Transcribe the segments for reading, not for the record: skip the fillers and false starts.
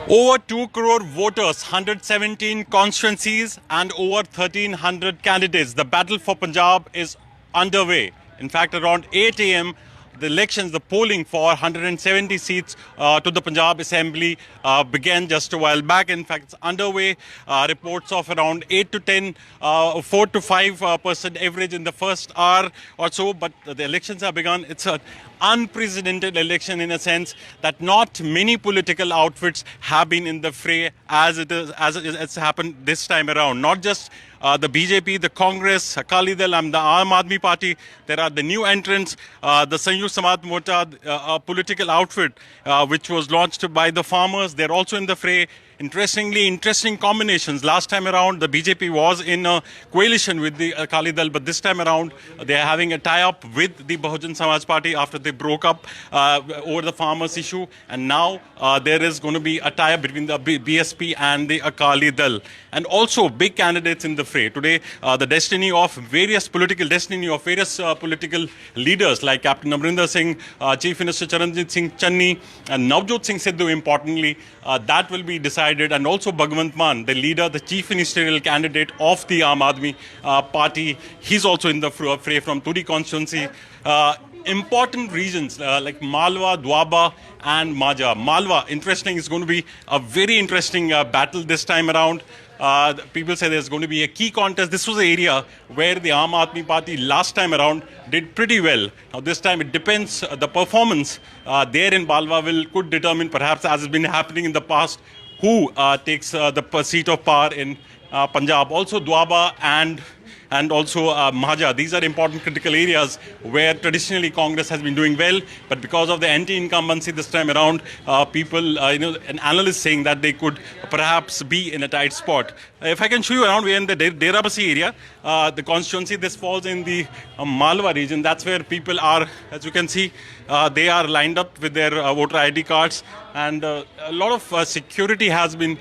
Over 2 crore voters, 117 constituencies and over 1,300 candidates. The battle for Punjab is underway. In fact, around 8 a.m., the elections, the polling for 170 seats to the Punjab Assembly began just a while back. In fact, it's underway. Reports of around 8 to 10, 4 to 5% average in the first hour or so. But the elections have begun. It's an unprecedented election in a sense that not many political outfits have been in the fray as it's happened this time around. Not just the BJP, the Congress, Akali Dal and the Aam Aadmi Party. There are the new entrants, the Sanyukt Samat Morcha, a political outfit which was launched by the farmers. They're also in the fray. Interesting combinations. Last time around, the BJP was in a coalition with the Akali Dal, but this time around, they are having a tie-up with the Bahujan Samaj Party after they broke up over the farmers issue. And now there is going to be a tie-up between the BSP and the Akali Dal. And also big candidates in the fray. Today, the destiny of various political leaders like Captain Amrinder Singh, Chief Minister Charanjit Singh Channi, and Navjot Singh Sidhu, importantly, that will be decided. And also Bhagwant Mann, the leader, the chief ministerial candidate of the Aam Aadmi Party, he's also in the fray from Turi constituency. Important regions like Malwa, Doaba and Majha. Malwa, interesting, is going to be a very interesting battle this time around. People say there's going to be a key contest. This was the area where the Aam Aadmi Party last time around did pretty well. Now this time it depends, the performance there in Malwa could determine, perhaps as has been happening in the past, who takes the seat of power in Punjab. Also Doaba and also Majha. These are important critical areas where traditionally Congress has been doing well, but because of the anti-incumbency this time around, people, an analyst saying that they could perhaps be in a tight spot. If I can show you around, we're in the Derabasi area, the constituency. This falls in the Malwa region. That's where people are, as you can see, they are lined up with their voter ID cards, and a lot of security has been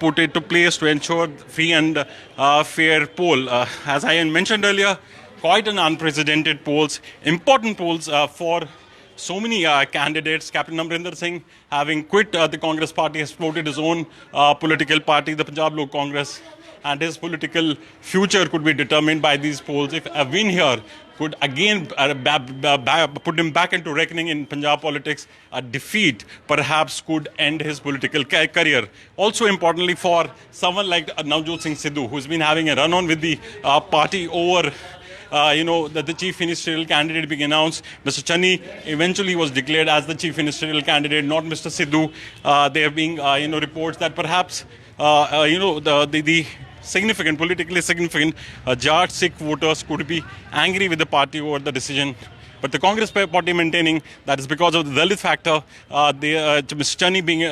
put into place to ensure free and fair poll. As I mentioned earlier, quite an unprecedented polls, important polls for so many candidates. Captain Amrinder Singh, having quit the Congress party, has floated his own political party, the Punjab Lok Congress, and his political future could be determined by these polls. If a win here could again put him back into reckoning in Punjab politics, a defeat perhaps could end his political career. Also importantly for someone like Navjot Singh Sidhu, who's been having a run-on with the party over that the chief ministerial candidate being announced. Mr. Channi eventually was declared as the chief ministerial candidate, not Mr. Sidhu. There being, reports that perhaps, the politically significant Jat Sikh voters could be angry with the party over the decision. But the Congress party maintaining that is because of the Dalit factor, Mr. Channi being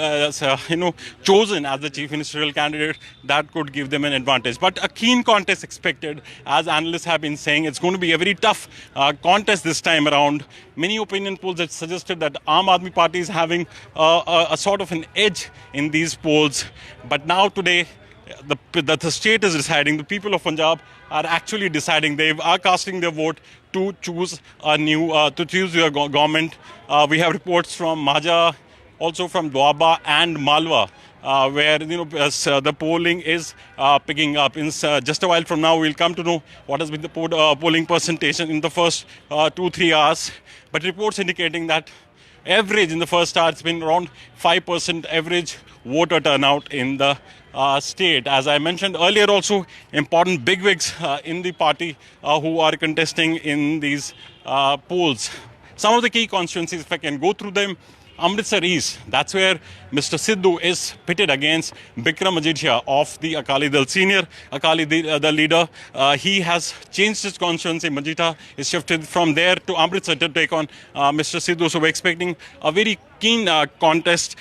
chosen as the chief ministerial candidate, that could give them an advantage. But a keen contest expected, as analysts have been saying. It's going to be a very tough contest this time around. Many opinion polls have suggested that Aam Aadmi Party is having a sort of an edge in these polls. But now today, the state is deciding. The people of Punjab are actually deciding. They are casting their vote to choose their government. We have reports from Majha, also from Doaba and Malwa, where the polling is picking up. In just a while from now, we'll come to know what has been the polling percentage in the first 2-3 hours. But reports indicating that average in the first hour, it's been around 5% average voter turnout in the state. As I mentioned earlier, also important bigwigs in the party who are contesting in these polls. Some of the key constituencies, if I can go through them. Amritsar East, that's where Mr. Sidhu is pitted against Bikram Majithia of the Akali Dal, senior Akali Dal leader. He has changed his constituency. Majithia is shifted from there to Amritsar to take on Mr. Sidhu. So we're expecting a very keen contest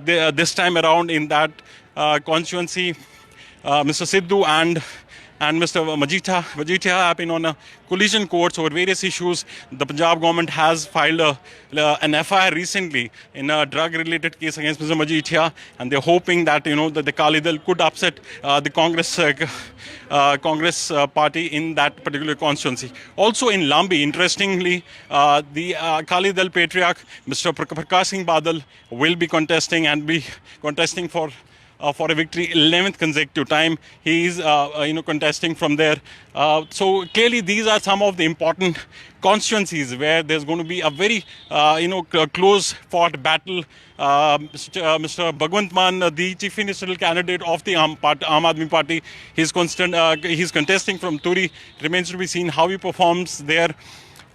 this time around in that constituency. Mr. Sidhu and and Mr. Majithia have been on a collision course over various issues. The Punjab government has filed an FIR recently in a drug-related case against Mr. Majithia, and they're hoping that that the Akali Dal could upset the Congress party in that particular constituency. Also in Lambi, interestingly, the Akali Dal patriarch, Mr. Prakash Singh Badal, will be contesting for a victory 11th consecutive time. He is contesting from there. So clearly these are some of the important constituencies where there's going to be a very close fought battle. Mr. Bhagwant Mann, the chief ministerial candidate of the Aam Aadmi Party, he's contesting from Turi. Remains to be seen how he performs there.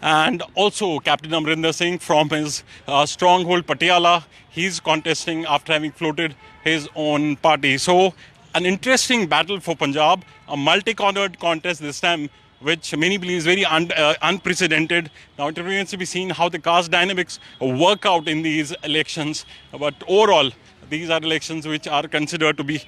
And also Captain Amrinder Singh from his stronghold Patiala, he's contesting after having floated his own party. So an interesting battle for Punjab, a multi-cornered contest this time, which many believe is very unprecedented. Now it remains to be seen how the caste dynamics work out in these elections. But overall, these are elections which are considered to be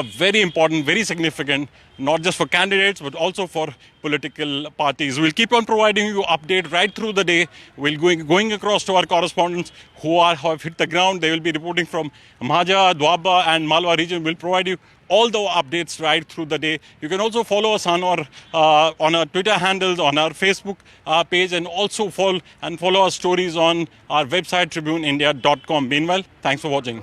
very important, very significant, not just for candidates, but also for political parties. We'll keep on providing you update right through the day. We'll going across to our correspondents who have hit the ground. They will be reporting from Mahaja, Dwaba and Malwa region. We'll provide you all the updates right through the day. You can also follow us on our Twitter handles, on our Facebook page, and also follow our stories on our website tribuneindia.com. Meanwhile, thanks for watching.